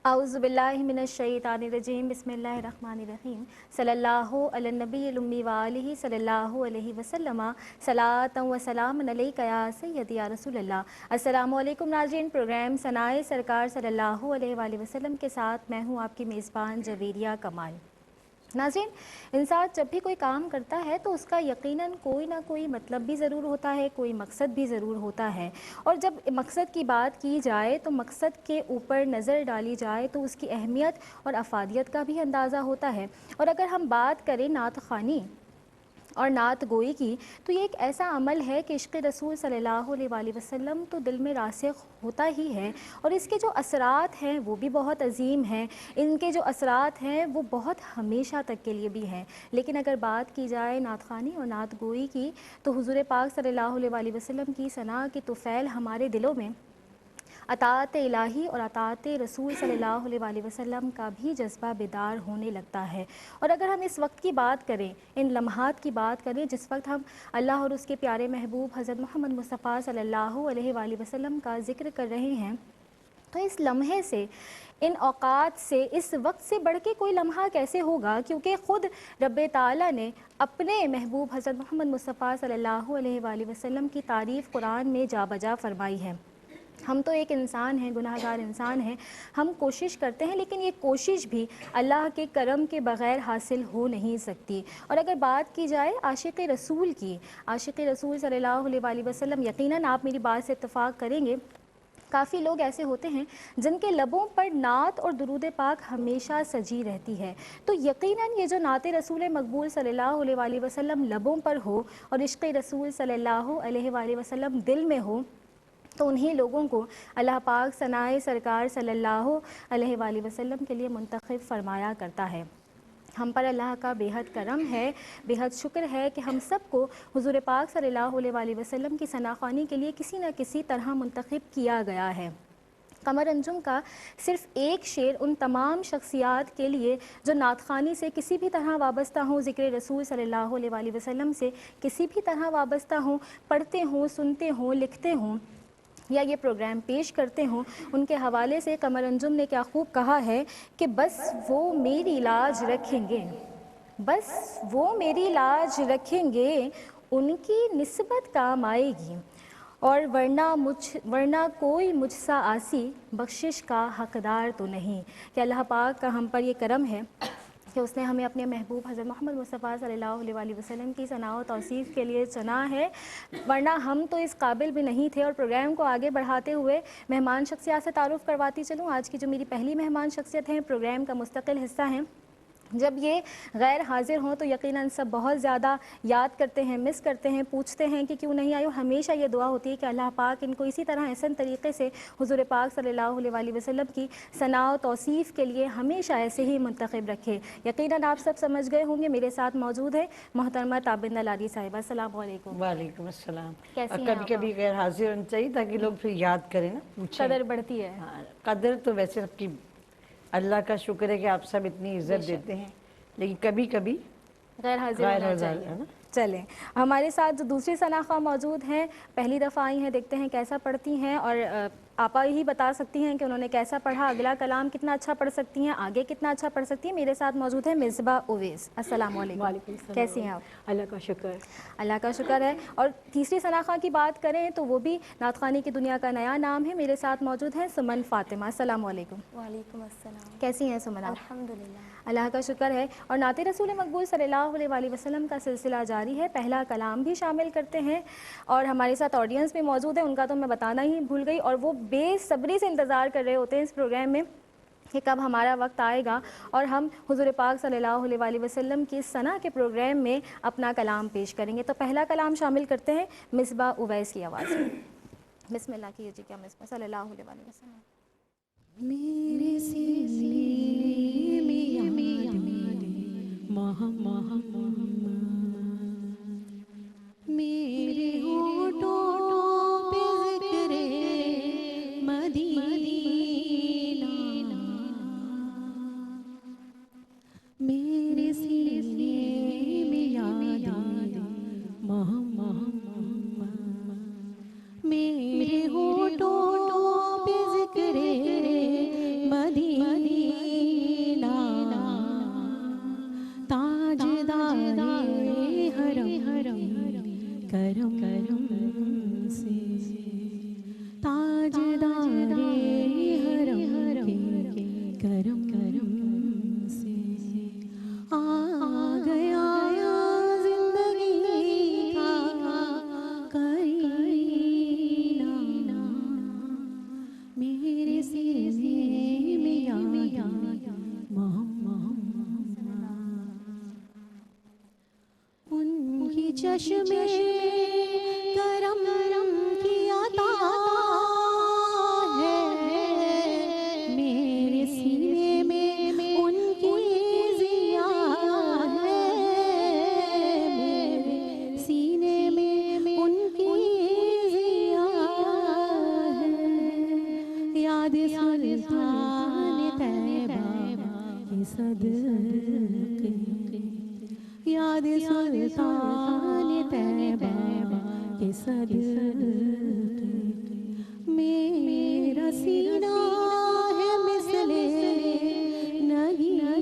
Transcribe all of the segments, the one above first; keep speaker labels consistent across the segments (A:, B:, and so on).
A: اعوذ باللہ من الشیطان الرجیم بسم اللہ الرحمن الرحیم صلی اللہ علی النبی الامی وآلہ صلی اللہ علیہ وسلم صلاۃ و سلام علیک یا سیدی یا رسول اللہ۔ السلام علیکم ناظرین، پروگرام ثنائے سرکار صلی اللہ علیہ وآلہ وسلم کے ساتھ میں ہوں آپ کی میزبان جویریہ کمال۔ ناظرین، انسان جب بھی کوئی کام کرتا ہے تو اس کا یقیناً کوئی نہ کوئی مطلب بھی ضرور ہوتا ہے، کوئی مقصد بھی ضرور ہوتا ہے، اور جب مقصد کی بات کی جائے تو مقصد کے اوپر نظر ڈالی جائے تو اس کی اہمیت اور افادیت کا بھی اندازہ ہوتا ہے۔ اور اگر ہم بات کریں نعت خوانی اور نعت گوئی کی تو یہ ایک ایسا عمل ہے کہ عشق رسول صلی اللہ علیہ وآلہ وسلم تو دل میں راسخ ہوتا ہی ہے، اور اس کے جو اثرات ہیں وہ بھی بہت عظیم ہیں، ان کے جو اثرات ہیں وہ بہت ہمیشہ تک کے لیے بھی ہیں۔ لیکن اگر بات کی جائے نعت خوانی اور نعت گوئی کی تو حضور پاک صلی اللہ علیہ وآلہ وسلم کی ثنا کی طفیل ہمارے دلوں میں اطاعت الہی اور اطاعت رسول صلی اللہ علیہ وآلہ وسلم کا بھی جذبہ بیدار ہونے لگتا ہے۔ اور اگر ہم اس وقت کی بات کریں، ان لمحات کی بات کریں جس وقت ہم اللہ اور اس کے پیارے محبوب حضرت محمد مصطفیٰ صلی اللہ علیہ وآلہ وسلم کا ذکر کر رہے ہیں، تو اس لمحے سے، ان اوقات سے، اس وقت سے بڑھ کے کوئی لمحہ کیسے ہوگا، کیونکہ خود رب تعالیٰ نے اپنے محبوب حضرت محمد مصطفیٰ صلی اللہ علیہ وآلہ وسلم کی تعریف قرآن میں جا بجا فرمائی ہے۔ ہم تو ایک انسان ہیں، گناہ گار انسان ہیں، ہم کوشش کرتے ہیں لیکن یہ کوشش بھی اللہ کے کرم کے بغیر حاصل ہو نہیں سکتی۔ اور اگر بات کی جائے عاشق رسول کی، عاشق رسول صلی اللہ علیہ وآلہ وسلم، یقیناً آپ میری بات سے اتفاق کریں گے، کافی لوگ ایسے ہوتے ہیں جن کے لبوں پر نعت اور درود پاک ہمیشہ سجی رہتی ہے، تو یقیناً یہ جو نعت رسول مقبول صلی اللہ علیہ وآلہ وسلم لبوں پر ہو اور عشق رسول صلی اللہ علیہ وآلہ وسلم دل میں ہو، تو انہی لوگوں کو اللہ پاک ثنائے سرکار صلی اللہ علیہ وآلہ وسلم کے لیے منتخب فرمایا کرتا ہے۔ ہم پر اللہ کا بے حد کرم ہے، بے حد شکر ہے کہ ہم سب کو حضور پاک صلی اللہ علیہ وآلہ وسلم کی ثنا خوانی کے لیے کسی نہ کسی طرح منتخب کیا گیا ہے۔ قمر انجم کا صرف ایک شعر ان تمام شخصیات کے لیے جو نعت خوانی سے کسی بھی طرح وابستہ ہوں، ذکر رسول صلی اللہ علیہ وآلہ وسلم سے کسی بھی طرح وابستہ ہوں، پڑھتے ہوں، سنتے ہوں، لکھتے ہوں یا یہ پروگرام پیش کرتے ہوں، ان کے حوالے سے قمر انجم نے کیا خوب کہا ہے کہ بس وہ میری لاج رکھیں گے، بس وہ میری لاج رکھیں گے، ان کی نسبت کام آئے گی، اور ورنہ کوئی مجھ سا آسی بخشش کا حقدار تو نہیں۔ کہ اللہ پاک کا ہم پر یہ کرم ہے کہ اس نے ہمیں اپنے محبوب حضرت محمد مصطفیٰ صلی اللہ علیہ وآلہ وسلم کی ثنا و توصیف کے لیے چنا ہے، ورنہ ہم تو اس قابل بھی نہیں تھے۔ اور پروگرام کو آگے بڑھاتے ہوئے مہمان شخصیات سے تعارف کرواتی چلوں۔ آج کی جو میری پہلی مہمان شخصیت ہیں، پروگرام کا مستقل حصہ ہیں، جب یہ غیر حاضر ہوں تو یقیناً سب بہت زیادہ یاد کرتے ہیں، مس کرتے ہیں، پوچھتے ہیں کہ کیوں نہیں آئی، اور ہمیشہ یہ دعا ہوتی ہے کہ اللہ پاک ان کو اسی طرح احسن طریقے سے حضور پاک صلی اللہ علیہ وآلہ وسلم کی ثنا و توصیف کے لیے ہمیشہ ایسے ہی منتخب رکھے۔ یقیناً آپ سب سمجھ گئے ہوں گے، میرے ساتھ موجود ہے محترمہ تابندہ لاری صاحبہ۔ السلام علیکم۔
B: وعلیکم السلام۔
A: کیسی ہیں
B: کبھی
A: آپ؟
B: کبھی غیر حاضر ہونا چاہیے تاکہ لوگ پھر یاد کریں نا، پوچھیں۔
A: قدر بڑھتی ہے۔
B: ہاں، قدر تو ویسے سب کی، اللہ کا شکر ہے کہ آپ سب اتنی عزت دیتے ہیں، لیکن کبھی کبھی
A: غیر حاضر ہونا چاہیے۔ چلیں، ہمارے ساتھ جو دوسری ثنا خواہ موجود ہیں، پہلی دفعہ آئی ہیں، دیکھتے ہیں کیسا پڑھتی ہیں، اور آپا ہی بتا سکتی ہیں کہ انہوں نے کیسا پڑھا، اگلا کلام کتنا اچھا پڑھ سکتی ہیں، آگے کتنا اچھا پڑھ سکتی ہیں۔ میرے ساتھ موجود ہے مصباح اویس۔ السلام علیکم۔
C: وعلیکم السلام۔
A: کیسی ہیں آپ؟
C: اللہ کا شکر۔
A: اللہ کا شکر ہے۔ اور تیسری ثنا خواہ کی بات کریں تو وہ بھی نعت خوانی کی دنیا کا نیا نام ہے، میرے ساتھ موجود ہے سمن فاطمہ۔ السلام علیکم۔
D: وعلیکم السلام۔
A: کیسی ہیں سمن آپ؟
D: الحمدللہ۔
A: اللہ کا شکر ہے۔ اور نعت رسول مقبول صلی اللہ علیہ وآلہ وسلم کا سلسلہ جاری ہے، پہلا کلام بھی شامل کرتے ہیں، اور ہمارے ساتھ آڈینس بھی موجود ہے، ان کا تو میں بتانا ہی بھول گئی، اور وہ بے صبری سے انتظار کر رہے ہوتے ہیں اس پروگرام میں کہ کب ہمارا وقت آئے گا اور ہم حضور پاک صلی اللہ علیہ وآلہ وسلم کی ثنا کے پروگرام میں اپنا کلام پیش کریں گے۔ تو پہلا کلام شامل کرتے ہیں مصباح اویس کی آواز میں۔ بسم اللہ کیجیے کیا مصباح صلی اللہ علیہ وآلہ وسلم۔
E: میرے سینے میں یاد محمد، میرے ہونٹوں پہ ذکر مدینہ، میرے سینے میں یاد محمد، میرے ہونٹوں پہ ذکر مدینہ، याद सुल्तान तैबा के सदके, याद सुल्तान तैबा के सदके, मेरा सीना है मिसले नगीरा,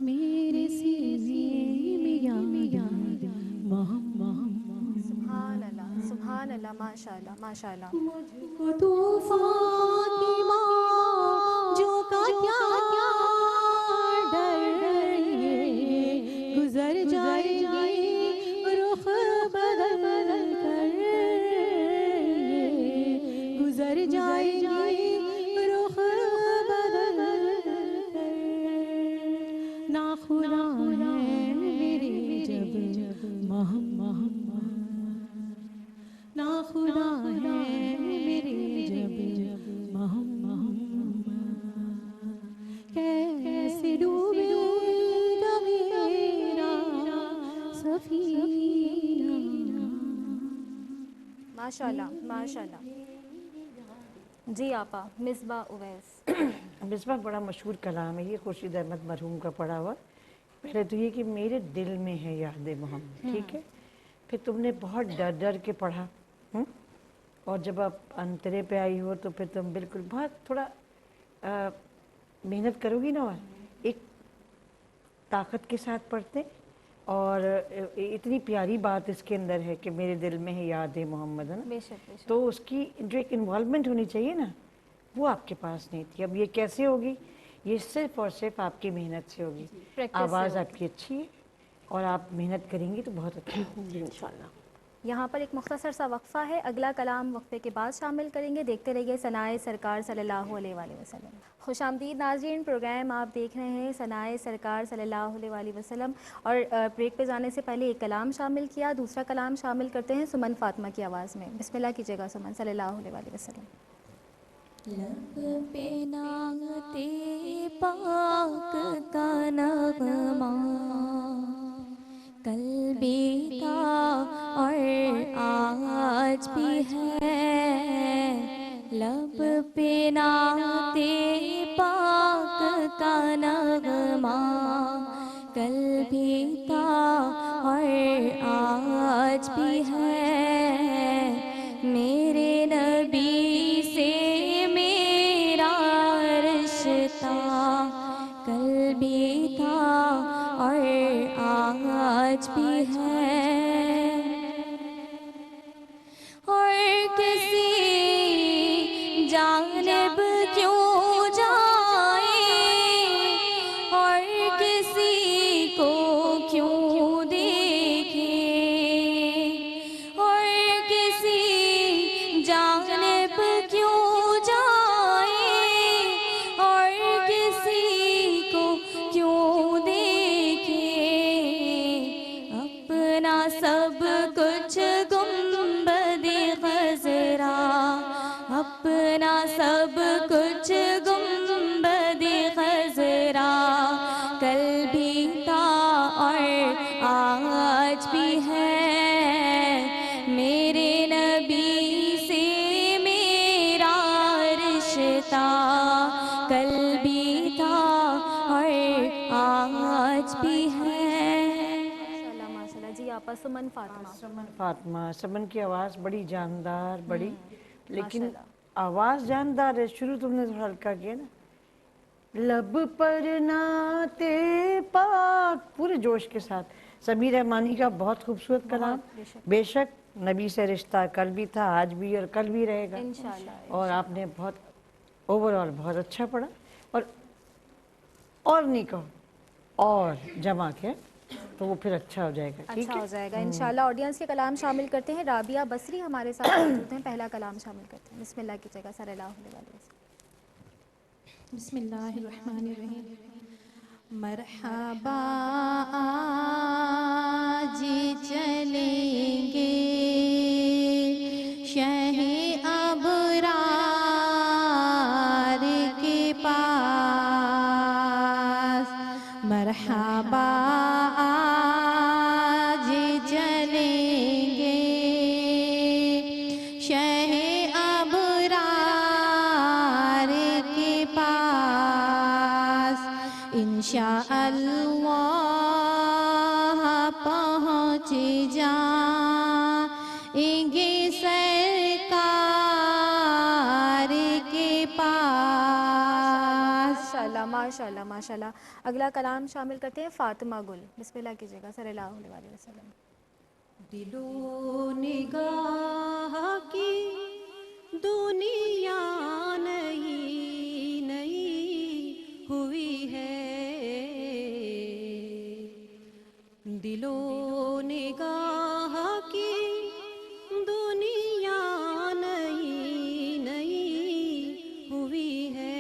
E: मेरे सीने में याद मोहम्मद।
A: सुभान अल्लाह, माशाअल्लाह माशाअल्लाह।
E: मुझको तूफान की मौजों का क्या डर, गुजर जाएगी रुख बदल कर, गुजर जाएगी रुख बदल कर, ना खुदा है मेरे जब मोहम्मद, ना खुदा है मेरे जब मोहम्मद, कैसे डूबेगा मेरा सफीना।
A: माशाअल्लाह माशाअल्लाह। जी आपा, मिसबा उवैस।
B: मिसबा बड़ा मशहूर कलाम है ये, खुर्शीद अहमद मरहूम का पढ़ा हुआ। पहले तो ये कि मेरे दिल में है याद मोहम्मद, ठीक है। फिर तुमने बहुत डर डर के पढ़ा, और जब आप अंतरे पे आई हो तो फिर तुम बिल्कुल बहुत थोड़ा मेहनत करोगी ना, और एक ताकत के साथ पढ़ते, और इतनी प्यारी बात इसके अंदर है कि मेरे दिल में है याद मोहम्मद, है ना।
A: बेशक बेशक।
B: तो उसकी जो एक इन्वॉल्वमेंट होनी चाहिए ना, वो आपके पास नहीं थी। अब ये कैसे होगी? ये सिर्फ और सिर्फ आपकी मेहनत से होगी।
A: प्रैक्टिस से
B: आवाज़
A: होगी।
B: आपकी अच्छी है और आप मेहनत करेंगी तो बहुत अच्छी होगी इंशाल्लाह।
A: यहाँ पर एक मुख्तसर सा वक्फ़ा है, अगला कलाम वक्फ़े के बाद शामिल करेंगे। देखते रहिए सनाए सरकार सल्लल्लाहु अलैहि वसल्लम। खुशामदीद नाज़रीन, प्रोग्राम आप देख रहे हैं सनाए सरकार सल्लल्लाहु अलैहि वसल्लम। और ब्रेक पे जाने से पहले एक कलाम शामिल किया, दूसरा कलाम शामिल करते हैं सुमन फातिमा की आवाज़ में। बिस्मिल्लाह कीजिएगा सुमन सल्लल्लाहु अलैहि वसल्लम।
E: लब पे नाते पाक का नगमा कल भी था और आज भी है, लब पे नाते पाक का नगमा कल भी था और आज भी है, मेरे नबी से मेरा रिश्ता कल भी था और आज भी है, और किसी जानिब क्यों जाए और किसी को क्यों देखे, और किसी जानिब क्यों जाए और किसी को क्यों देखे, अपना सब कुछ गुंबदे खज़रा, अपना सब कुछ गुंबदे खज़रा कल भी था और आज भी है, मेरे नबी से मेरा रिश्ता कल भी था और आज भी है।
A: माशाल्लाह माशाल्लाह। जी आपा, सुमन फातिमा।
B: सुमन फातिमा, सुमन की आवाज़ बड़ी जानदार, बड़ी, लेकिन
A: माशाल्लाह।
B: आवाज़ जानदार है। शुरू तुमने थोड़ा हल्का किया ना, लब पर नाते पाक, पूरे जोश के साथ। समीर रहमानी का बहुत खूबसूरत कलाम। बेशक नबी से रिश्ता कल भी था, आज भी और कल भी रहेगा
A: इंशाल्लाह।
B: और आपने बहुत ओवरऑल बहुत अच्छा पढ़ा। और नहीं कहो, और जमा के तो वो फिर अच्छा हो जाएगा। ठीक
A: अच्छा
B: है,
A: हो जाएगा इंशाल्लाह। ऑडियंस के कलाम शामिल करते हैं। राबिया बसरी हमारे साथ मौजूद हैं, पहला कलाम शामिल करते हैं। बिस्मिल्लाह कीजिएगा सल्लल्लाहु अलैहि वसल्लम।
E: बिस्मिल्लाहिर्रहमानिर्रहीम। मरहबा आज चलेंगे शहे अबरार के पास, मरहबा आज चलेंगे शहे जाएंगे सरकार के पास।
A: माशाल्लाह माशाल्लाह माशाल्लाह। अगला कलाम शामिल करते हैं फातिमा गुल, बिस्मिल्लाह कीजिएगा सल्लल्लाहु अलैहि वसल्लम।
E: दिलो निगाह की दुनिया नई नई हुई है, दिलो निगाह की दुनिया नई नई हुई है।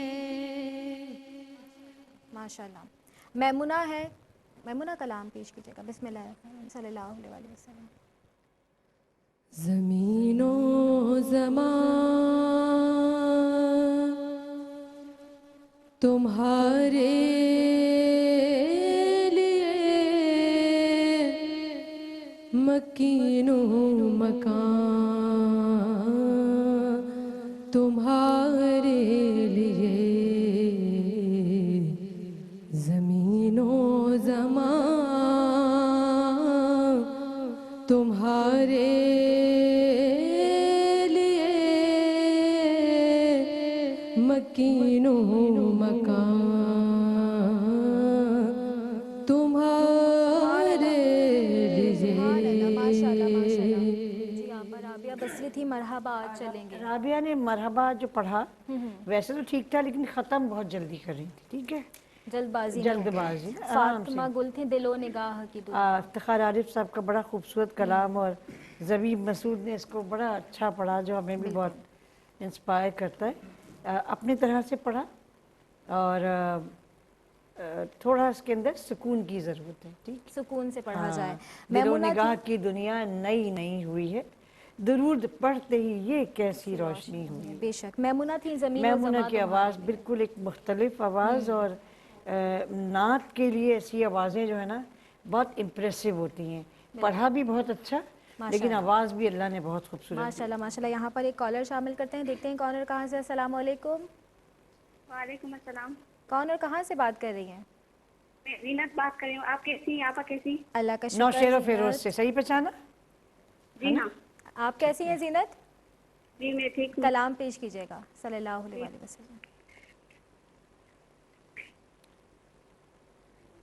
A: माशाल्लाह। मैमुना है, मैमुना कलाम पेश कीजिएगा, बिस्मिल्लाह सल्लल्लाहु अलैहि वसल्लम।
C: ज़मीनो ज़मान तुम्हारे लिए, मकीनो मकान तुम्हारे लिए, ज़मीनो ज़मान तुम्हारे लिए, मकीनो मकान तुम्हारे लिए।
A: माशाल्लाह माशाल्लाह। जी आप पर राबिया बसरी थी, मरहबा आज चलेंगे।
B: राबिया ने मरहबा जो पढ़ा वैसे तो ठीक था, लेकिन ख़त्म बहुत जल्दी कर रही थी, ठीक है,
A: जल्दबाजी में।
B: जल्दबाजी आराम से।
A: फातिमा गुल थी दिलो निगाह की दुनिया।
B: इफ्तिखार आरिफ साहब का बड़ा खूबसूरत कलाम और ज़बीब मसूद ने इसको बड़ा अच्छा पढ़ा, जो हमें भी बहुत इंस्पायर करता है। अपनी तरह से पढ़ा और थोड़ा इसके अंदर सुकून की ज़रूरत है, ठीक।
A: सुकून से पढ़ा
B: हाँ,
A: जाए।
B: दिलो
A: मैमुना
B: निगाह की दुनिया नई नई हुई है, दरूद पढ़ते ही ये कैसी रोशनी हुई है।
A: बेशक मैमुना थी ज़मीन और
B: मैमुना
A: ज़मा
B: की आवाज़ बिल्कुल एक मुख्तलिफ आवाज़, और नात के लिए ऐसी आवाज़ें जो है ना बहुत इम्प्रेसिव होती हैं। पढ़ा भी बहुत अच्छा, लेकिन आवाज़ भी अल्लाह ने बहुत खूबसूरत दी।
A: माशाल्लाह माशाल्लाह। यहाँ पर एक कॉलर शामिल करते हैं, देखते हैं कौन और कहाँ से। अस्सलाम वालेकुम।
D: वालेकुम अस्सलाम।
A: कौन और कहाँ से बात कर रही हैं?
D: मैं रीनत बात कर रही हूँ। आप कैसी हैं? आपा कैसी?
A: अल्लाह का शुक्र।
B: नौशेरो फिरोज
A: ज़ीनत।
B: से सही पहचाना?
D: जी हाँ
A: आप कैसी हैं ज़ीनत?
D: जी मैं ठीक हूँ।
A: कलाम पेश कीजिएगा सल्लल्लाहु अलैहि वसल्लम।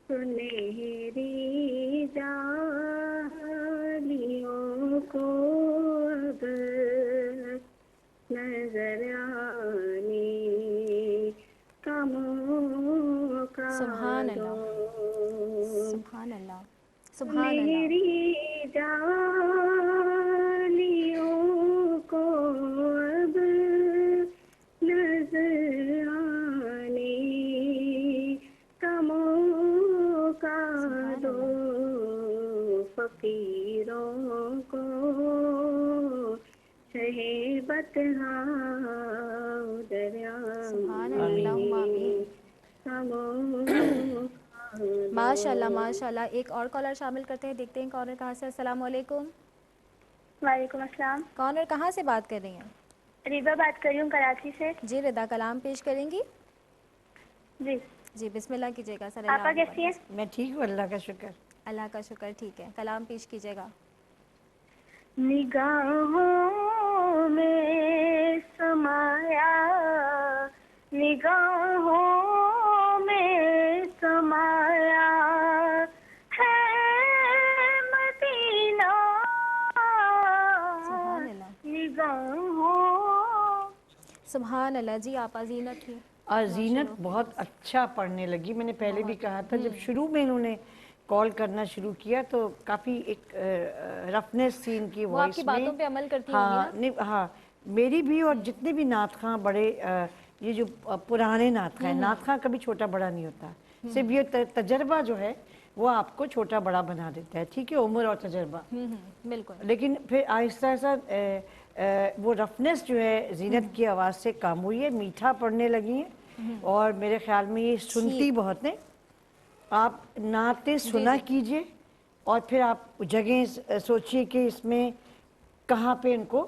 D: सुनहरी जालियों को अब नजर आने का मौका
A: सुभान
D: दो।
A: अल्लाह सुभान अल्लाह सुभान अल्लाह।
D: सुनहरी जालियों को अब नजर आने का मौका दो, फकीरों को शहे बतहा दरिया
A: सुभान अल्लाह आमीन।
D: का मौका दो।
A: माशाल्लाह माशाल्लाह। एक और कॉलर शामिल करते हैं, देखते हैं कौन और कहाँ से। अस्सलाम वालेकुम।
D: वालेकुम अस्सलाम।
A: कौन और कहाँ से बात कर रही हैं?
D: रिबा बात कर रही हूँ कराची से।
A: जी रिदा, कलाम पेश करेंगी?
D: जी
A: जी बिस्मिल्लाह कीजिएगा
D: आपा
A: सल्लल्लाहु
D: कैसी हैं?
B: मैं ठीक हूँ, अल्लाह का शुक्र।
A: अल्लाह का शुक्र, ठीक है, कलाम पेश कीजिएगा।
D: निगाहों में समाया, निगाहों में समाया है मदीना,
A: सुभान अल्लाह
D: निगाहों।
A: सुभान अल्लाह। जी आप ज़ीनत थी।
B: और ज़ीनत बहुत अच्छा पढ़ने लगी। मैंने पहले भी कहा था, जब शुरू में इन्होंने कॉल करना शुरू किया तो काफ़ी एक रफनेस थी इनकी
A: वो
B: वॉइस
A: आपकी
B: में।
A: बातों पे अमल करती होंगी
B: हाँ
A: ना?
B: नहीं, हाँ मेरी भी, और जितने भी नात खां बड़े ये जो पुराने नात खां हैं, नात खां कभी छोटा बड़ा नहीं होता, सिर्फ ये तजर्बा जो है वो आपको छोटा बड़ा बना देता है, ठीक है, उम्र और तजर्बा।
A: बिल्कुल।
B: लेकिन फिर आहिस्ता आहिस्ता वो रफनेस जो है ज़ीनत की आवाज़ से कम हुई है, मीठा पढ़ने लगी हैं, और मेरे ख्याल में ये सुनती बहुत हैं। आप नाते सुना कीजिए और फिर आप जगह सोचिए कि इसमें कहाँ पे इनको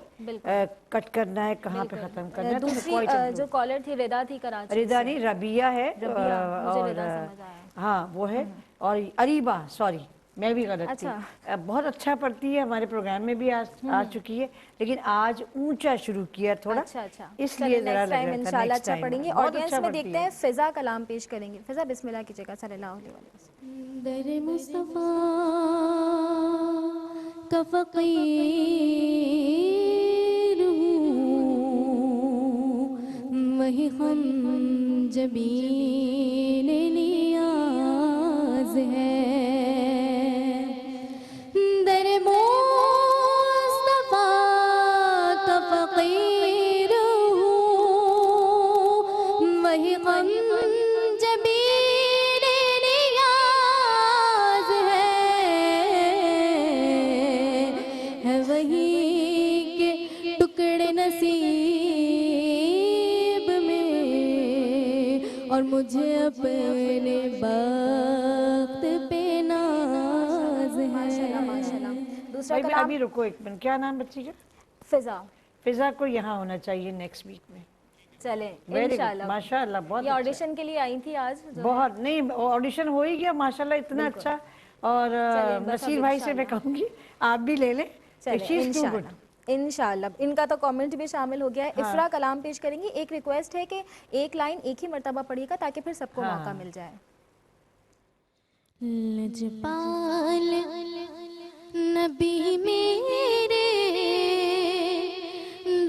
B: कट करना है, कहाँ पे ख़त्म करना है।
A: दूसरी जो कॉलर थी रिदा थी कराची
B: रिदा
A: से।
B: नहीं, रबिया है,
A: रबिया, मुझे
B: और
A: रिदा समझ आया।
B: हाँ वो है, और अरीबा, सॉरी मैं भी गलत थी।
A: अच्छा।
B: बहुत अच्छा पढ़ती है, हमारे प्रोग्राम में भी आ चुकी है, लेकिन आज ऊंचा शुरू किया थोड़ा,
A: अच्छा अच्छा,
B: इसलिए जरा लग
A: टाइम
B: रहा था
A: इंशाल्लाह
B: नेक्स्ट
A: अच्छा
B: टाइम
A: पढ़ेंगे।
B: बहुत
A: ऑडियंस
B: अच्छा
A: में
B: पढ़ती
A: देखते
B: है।
A: हैं फिजा कलाम पेश करेंगे। फिजा बिस्मिल्लाह कीजिएगा सल्लल्लाहु अलैहि वसल्लम।
C: दर मुस्तफा का फकीर हूँ, वही हम जबीन नियाज है। दर मुस्तफा का फकीर हूँ, वही हम जबीन नियाज है वही के टुकड़े नसीब में, और मुझे अपने वक्त पे नाज
A: माशाल्लाह
C: है।
A: माशाल्लाह। दूसरा
B: भाई
A: कलाम
B: अभी रुको एक मिनट, क्या नाम बच्ची का?
A: फिजा।
B: फिजा को यहाँ होना चाहिए नेक्स्ट वीक में।
A: चले
B: वेरी गुड,
A: इंशाल्लाह।
B: माशाल्लाह, बहुत
A: ये
B: अच्छा।
A: ऑडिशन के लिए आई थी आज जो
B: बहुत नहीं, ऑडिशन हो ही गया माशाल्लाह, इतना अच्छा। और
A: चलिए, बस अब
B: नसीर भाई से मैं कहूँगी आप भी ले लें,
A: चले
B: शी इज टू गुड।
A: इंशाल्लाह। इनका तो कमेंट भी शामिल हो गया है। इफ्रा कलाम पेश करेंगी। एक रिक्वेस्ट है कि एक लाइन एक ही मर्तबा पढ़िएगा ताकि फिर सबको मौका मिल जाए।
C: लजपाल नबी मेरे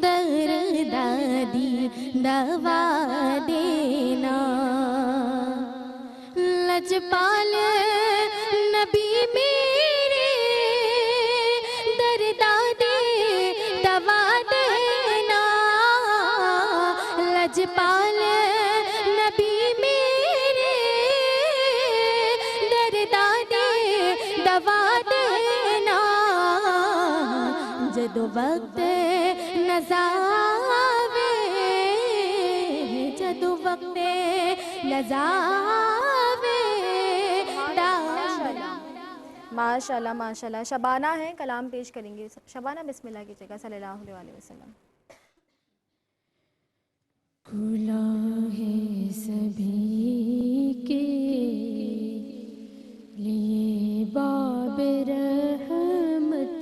C: दर दादी दवा देना। लजपाल नबी मेरे दर दादी दवा देना। लजपाल नबी मेरे दर दादी दवा देना। जदो वक्त नज़ावे, जदो वक्त नज़ावे
A: माशाल्लाह माशाल्लाह। शबाना है कलाम पेश करेंगे। शबाना बिस्मिल्लाह कीजिएगा सल्लल्लाहु अलैहि वसल्लम।
C: खुला है सभी के लिए बाब रहमत,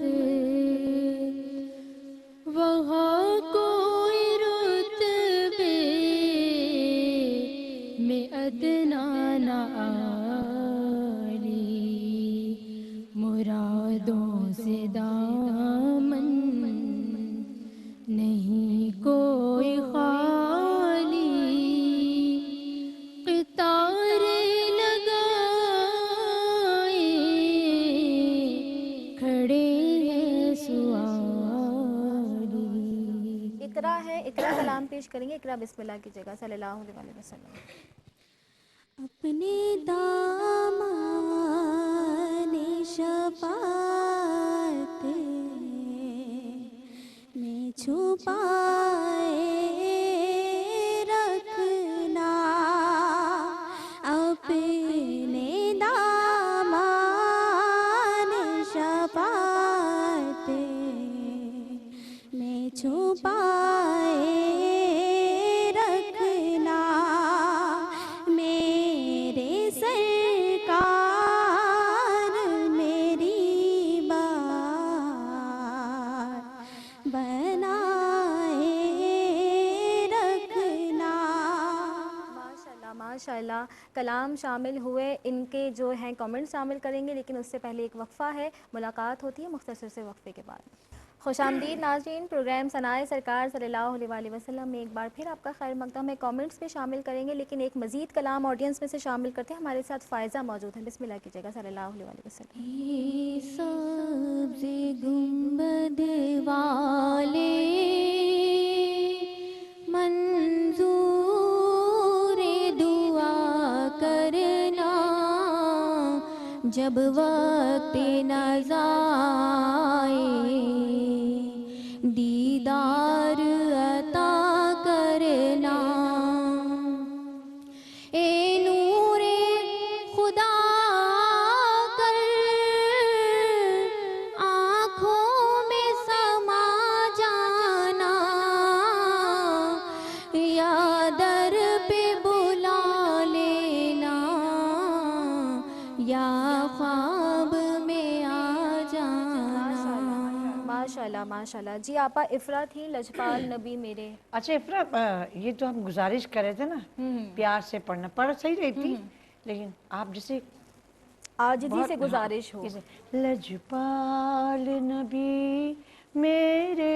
C: वहाँ कोई रुतबे में अदना न आली। मुरादों से दामन नहीं कोई खाली। कितारे लगाए खड़े हैं सुआली।
A: इकरा है, इकरा कलाम पेश करेंगे। इकरा बिस्मिल्लाह कीजिएगा सल्लल्लाहु अलैहि वसल्लम।
C: अपने दामन शफाअत में छुपाए रखना। अपने दामन शफाअत में छुपाए रखना। मेरे सरकार मेरी बात बनाए रखना।
A: माशाल्लाह माशाल्लाह। कलाम शामिल हुए, इनके जो हैं कमेंट शामिल करेंगे, लेकिन उससे पहले एक वक्फ़ा है। मुलाकात होती है मुख्तसर से वक्फ़े के बाद। खुशामदीद नाज़रीन, प्रोग्राम सनाए सरकार सल्लल्लाहु अलैहि वसल्लम में एक बार फिर आपका खैर मकदम है। कमेंट्स पे शामिल करेंगे, लेकिन एक मज़ीद कलाम ऑडियंस में से शामिल करते हैं। हमारे साथ फ़ायज़ा मौजूद है। बिस्मिल्लाह कीजिएगा सल्लल्लाहु अलैहि वसल्लम।
C: सब्ज़ गुंबद वाले मंजूर दुआ करना। जब वक्त नज़ाए दीदार अता करना। ए नूरे खुदा कर आँखों में समा जाना। या दर पे बुला लेना, या ख्वाब
A: माशाल्लाह माशाल्लाह। जी आपा इफ़रा थी लजपाल नबी मेरे।
B: अच्छा इफ़रा, ये तो हम गुजारिश कर रहे थे ना प्यार से पढ़ना, पढ़ सही रही थी, लेकिन आप जैसे
A: आजिज़ी से गुजारिश हो।
B: लजपाल नबी मेरे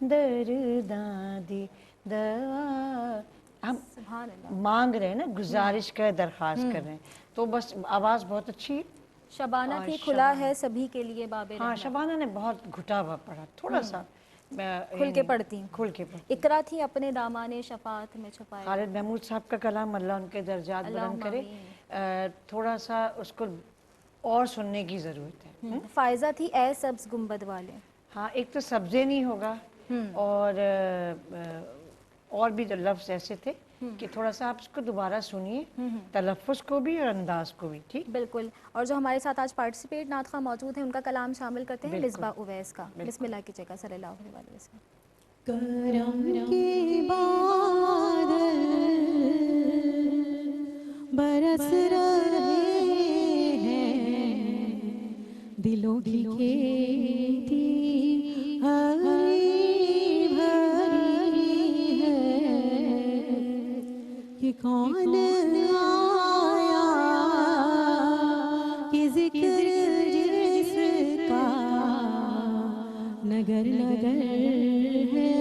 B: दर्दां दी दवा, हम
A: सुभान अल्लाह।
B: मांग रहे हैं ना, गुजारिश कर, दरख्वास्त कर रहे हैं, तो बस आवाज़ बहुत अच्छी है।
A: शबाना
B: और
A: थी खुला है सभी के लिए बाबे
B: हाँ,
A: रहमत।
B: शबाना ने बहुत घुटा हुआ पढ़ा, थोड़ा सा
A: खुल के पढ़ती।
B: खुल के पढ़ती।
A: इकरा थी अपने दामाने शफात में छुपाए।
B: खालिद महमूद साहब का कलाम, अल्लाह उनके दर्जात बुलंद करे, थोड़ा सा उसको और सुनने की ज़रूरत है।
A: फायजा थी ए सब्ज गुंबद वाले।
B: हाँ, एक तो सब्ज़े नहीं होगा, और भी लफ्ज़ ऐसे थे कि थोड़ा सा आप उसको दोबारा सुनिए, तलफ़्फ़ुज़ को भी और अंदाज को भी, ठीक।
A: बिल्कुल। और जो हमारे साथ आज पार्टिसिपेट नातख़्वाह मौजूद हैं, उनका कलाम शामिल करते हैं मिसबा उवैस का। बिस्मिल्लाह कीजिएगा सल्लल्लाहु अलैहि वसल्लम।
E: करम के बादल बरस रहे हैं, दिलों की खेती हरी भरी है, कि कौन आया कि जिक्र जिसका नगर नगर है,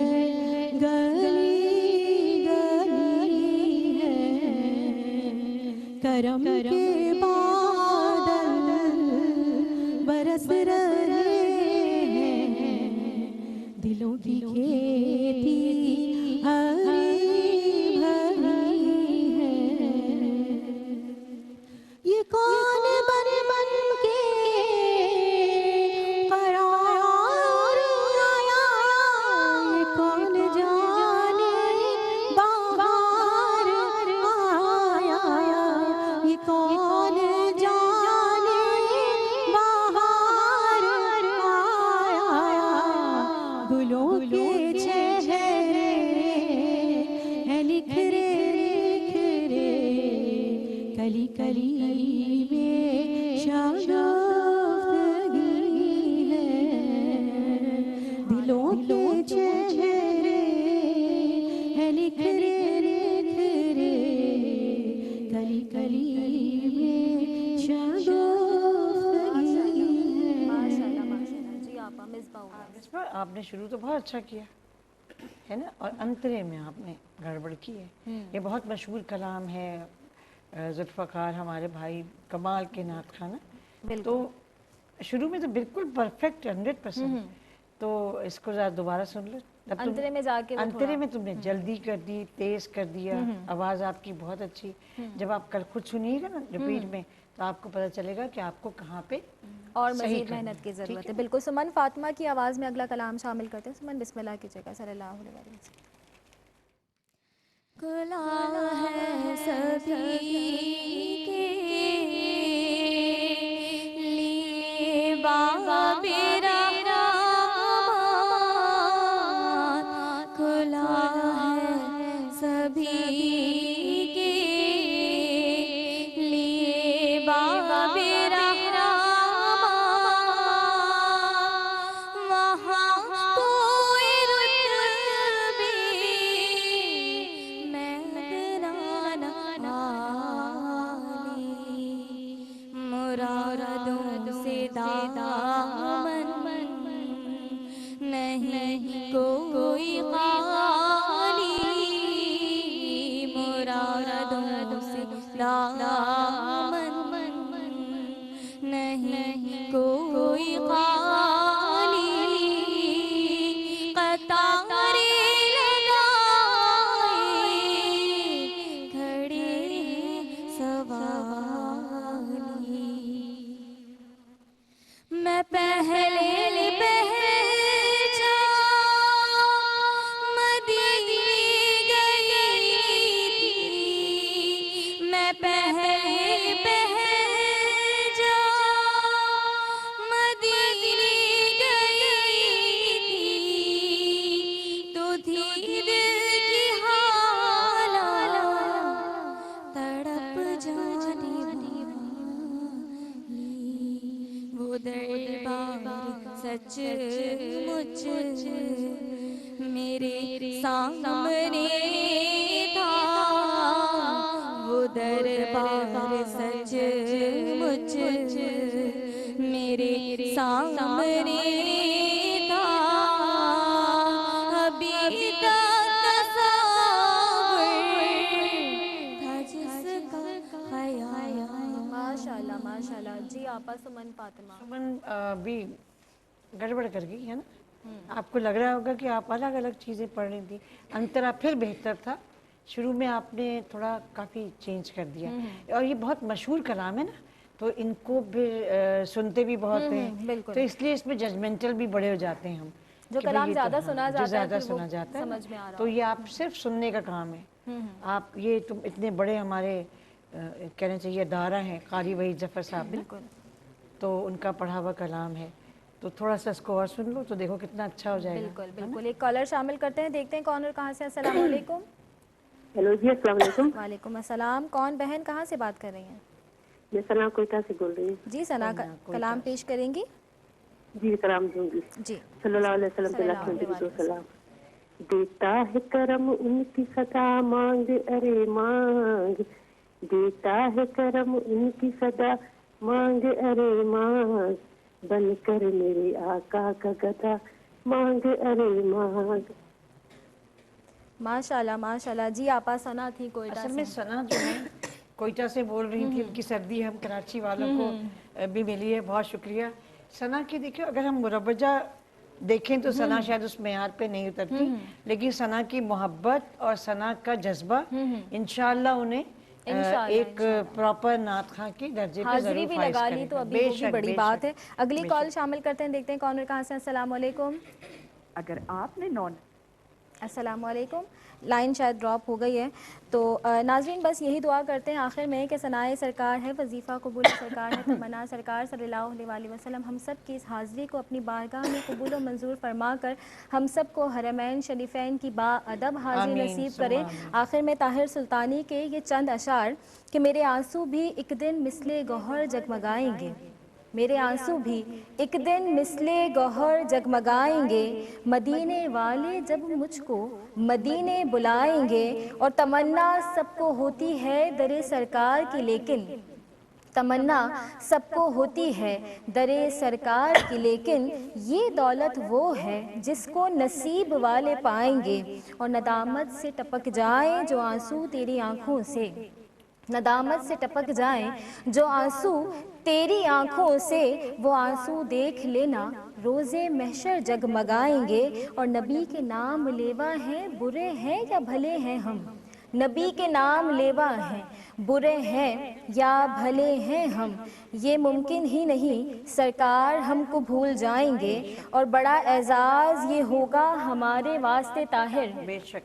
E: गली गली है, करम के बादल बरस रहे हैं, दिलों की खेती हरी भरी है, ये कौन बन बन के करार आया, ये कौन जाने बाहर आया, ये कौन जाने बाहर आया, गुलों के चेहरे हैं निखरे निखरे, कली कली में शागुफ्तगी है, दिलों के चेहरे हैं निखरे निखरे, कली कली में शागुफ्तगी है।
A: माशाल्लाह माशाल्लाह। जी आपा मिसबा उवैस।
B: इस पर आपने शुरू तो बहुत अच्छा किया है ना, और अंतरे में आपने गड़बड़ की है। ये बहुत मशहूर कलाम है, जुल्फ़कार हमारे भाई कमाल के नात खाना, तो शुरू में तो बिल्कुल परफेक्ट 100%, तो इसको ज़रा दोबारा सुन लो।
A: अंतरे में जाके वो
B: अंतरे में तुमने जल्दी कर दी, तेज़ कर दिया, आवाज़ आपकी बहुत अच्छी। जब आप कल खुद सुनिएगा ना रिपीट में, तो आपको पता चलेगा कि आपको कहाँ पे
A: और
B: सही
A: मज़ीद
B: करना
A: मेहनत की
B: है,
A: ज़रूरत
B: ठीक
A: है। बिल्कुल। सुमन फातिमा की आवाज़ में अगला कलाम शामिल करते हैं। सुमन बिस्मिल्लाह कीजिएगा सल्लल्लाहु अलैहि वसल्लम।
C: खुला है सभी के लिए बाबे रहमान, खुला है सभी के लिए बाबे रहमान, वहाँ कोई रुतबे मुरादों से दामन सच मुच मेरे सामने था वो दरबार सच मुच मेरे सामने था अभी तक तस्वर था जिसका ख्याल।
A: माशाल्लाह माशाल्लाह। जी आपा सुमन फातिमा।
B: सुमन भी गड़बड़ कर गई है ना। आपको लग रहा होगा कि आप अलग अलग चीज़ें पढ़ रही थी। अंतरा फिर बेहतर था, शुरू में आपने थोड़ा काफ़ी चेंज कर दिया। और ये बहुत मशहूर कलाम है ना, तो इनको फिर सुनते भी बहुत हैं,
A: बिल्कुल।
B: तो इसलिए इसमें जजमेंटल भी बड़े हो जाते हैं हम।
A: जो
B: कि भाई
A: कलाम
B: ये तो
A: ज़्यादा
B: हाँ,
A: सुना
B: जो
A: जाता है
B: ज़्यादा
A: फिर वो
B: सुना जाता है ना,
A: समझ में आ रहा
B: तो ये आप सिर्फ सुनने का काम है। आप ये तुम इतने बड़े हमारे कहना चाहिए दारा हैं कारी वहीद जफ़र साहब ना,
A: बिल्कुल।
B: तो उनका पढ़ा हुआ कलाम है, तो थोड़ा सा इसको और सुन लो तो देखो कितना अच्छा हो जाएगा।
A: बिल्कुल बिल्कुल। एक कॉलर शामिल करते हैं, देखते हैं कौन और कहाँ से। अस्सलाम वालेकुम।
D: हेलो जी, अस्सलाम वालेकुम।
A: वालेकुम अस्सलाम। कौन बहन कहाँ से बात कर रही हैं?
D: मैं सना कोयटा से बोल रही हूँ।
A: जी सना का कलाम पेश करेंगी?
D: जी सलाम दूंगी।
A: जी।
D: सल्लल्लाहु अलैहि वसल्लम पे लाख दो सलाम। देता है करम उनकी सदा मांग, अरे मांग। देता है करम उनकी सदा मांग, अरे मांग। बन कर मेरे आका का गदा मांग, अरे मांग।
A: माशाल्लाह माशाल्लाह। जी आपा सना थी कोयटा
B: असल
A: से।
B: में सना जो है कोयटा से बोल रही थी, उनकी सर्दी हम कराची वालों को भी मिली है, बहुत शुक्रिया। सना की देखिए, अगर हम मुरवजा देखें तो सना शायद उस मेयार पे नहीं उतरती, लेकिन सना की मोहब्बत और सना का जज्बा इंशाल्लाह उन्हें एक प्रॉपर नात खां की दर्जे पे
A: हाजिरी
B: जरूर
A: भी
B: फाइज
A: लगा ली
B: करेगा।
A: तो अभी वो भी बड़ी बात है। अगली
B: बेशक।
A: कॉल शामिल करते हैं, देखते हैं कौन और कहाँ से। अस्सलाम वालेकुम।
F: अगर आपने नॉन
A: अस्सलाम वालेकुम। लाइन शायद ड्रॉप हो गई है, तो नाज़रीन बस यही दुआ करते हैं आखिर में कि सनाए सरकार है, वजीफ़ा कबूल सरकार है, तमन्ना सरकार सल्लल्लाहु अलैहि वसल्लम हम सब की इस हाज़िरी को अपनी बारगाह में कबूल और मंजूर फरमा कर हम सब को हरमैन शरीफैन की बाअदब हाज़िरी
B: आमीन,
A: नसीब
B: सुम्मा
A: करे।
B: आमीन।
A: आखिर में ताहिर सुल्तानी के ये चंद अशार कि मेरे आंसू भी एक दिन मिसले गौहर जगमगाएंगे, मेरे आंसू भी एक दिन मिसले गौहर जगमगाएंगे, मदीने वाले जब मुझको मदीने बुलाएंगे। और तमन्ना सबको होती है दरे सरकार की, लेकिन तमन्ना सबको होती है दरे सरकार की, लेकिन ये दौलत वो है जिसको नसीब वाले पाएंगे। और नदामत से टपक जाए जो आंसू तेरी आंखों से, नदामत से टपक जाएं जो आंसू तेरी आंखों से, वो आंसू देख लेना रोज़े महशर जगमगाएंगे। और नबी के नाम लेवा हैं, बुरे हैं या भले हैं हम, नबी के नाम लेवा हैं, बुरे हैं या भले हैं हम, ये मुमकिन ही नहीं सरकार हमको भूल जाएंगे। और बड़ा एजाज़ ये होगा हमारे वास्ते ताहिर,
B: बेशक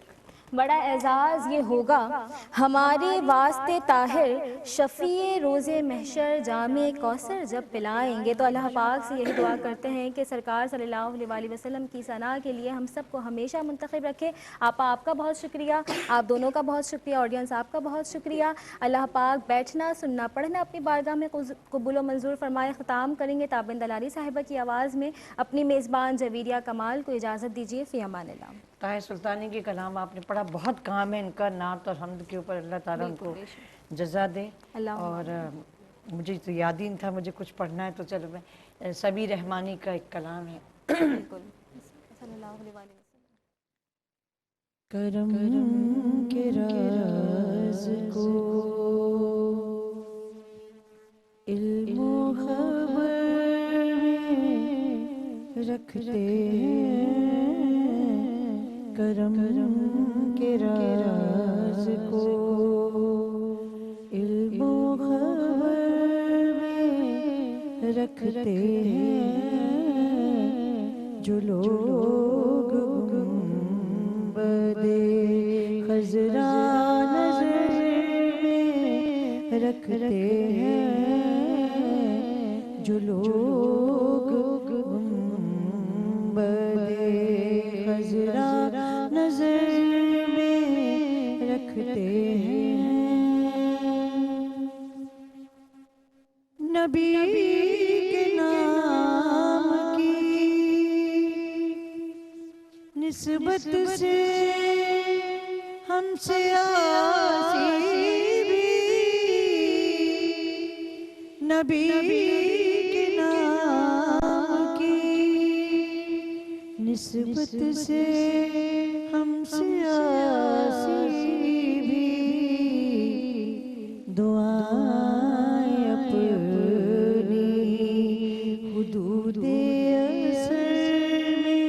A: बड़ा एजाज़ ये होगा हमारे वास्ते ताहिर, शफ़ी रोज़े महशर जामे कौसर जब पिलाएंगे। तो अल्लाह पाक से यही दुआ करते हैं कि सरकार सल्लल्लाहु अलैहि वसल्लम की सना के लिए हम सबको हमेशा मुंतखब रखे। आपका बहुत शुक्रिया, आप दोनों का बहुत शुक्रिया, ऑडियंस आपका बहुत शुक्रिया। अल्लाह पाक बैठना सुनना पढ़ना अपनी बारगाह में कबूल और मंजूर फरमाए। ख़िताम करेंगे ताबिन दलाली साहिबा की आवाज़ में अपनी मेज़बान जवीरिया कमाल को इजाज़त दीजिए। फ़ी अमानिल्लाह।
B: ताहिर सुल्तानी के कलाम आपने पढ़ा, बहुत काम है इनका, नात और हमद के ऊपर। अल्लाह ताला उनको जज़ा दे। और मुझे तो याद ही नहीं था मुझे कुछ पढ़ना है, तो चलो मैं सबी रहमानी का एक कलाम है।
A: बिल्कुल सल्लल्लाहु अलैहि वसल्लम।
E: करम के राज को इल्मो खबर में रखते हैं, करम के राज को इल्मो खबर में रखते हैं, जो लोग गुंबदे खज़रा नज़र में रखते हैं, जो लोग गुंबदे खज़रा नज़र में रखते हैं। नबी के नाम की نسبت سے ہم سے آسی بھی نبی کے نام کی، نسبت سے ہم سے آسی بھی دعائیں اپنی حدود اثر میں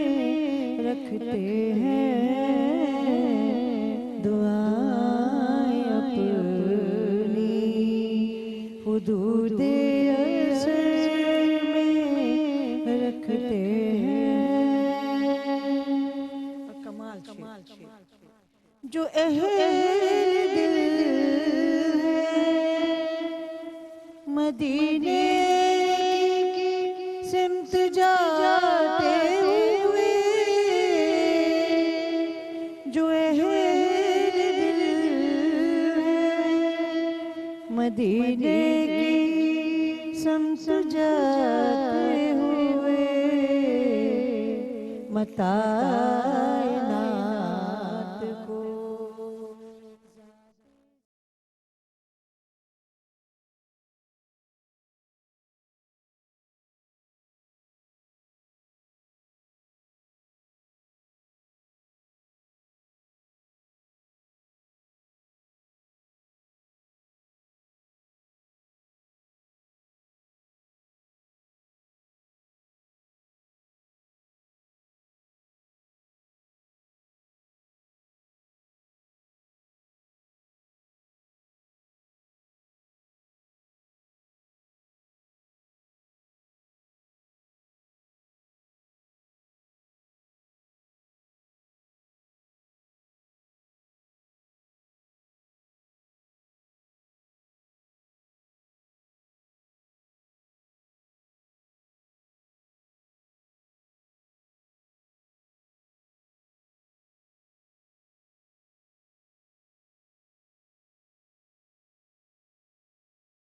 E: رکھتے ہیں، دعائیں اپنی حدود اثر میں رکھتے ہیں۔
B: کمال
E: جو اہل دل ہے مدینے کی سمت جاتے ہوئے، جو اہل دل ہے مدینے کی سمت جاتے ہوئے، متاع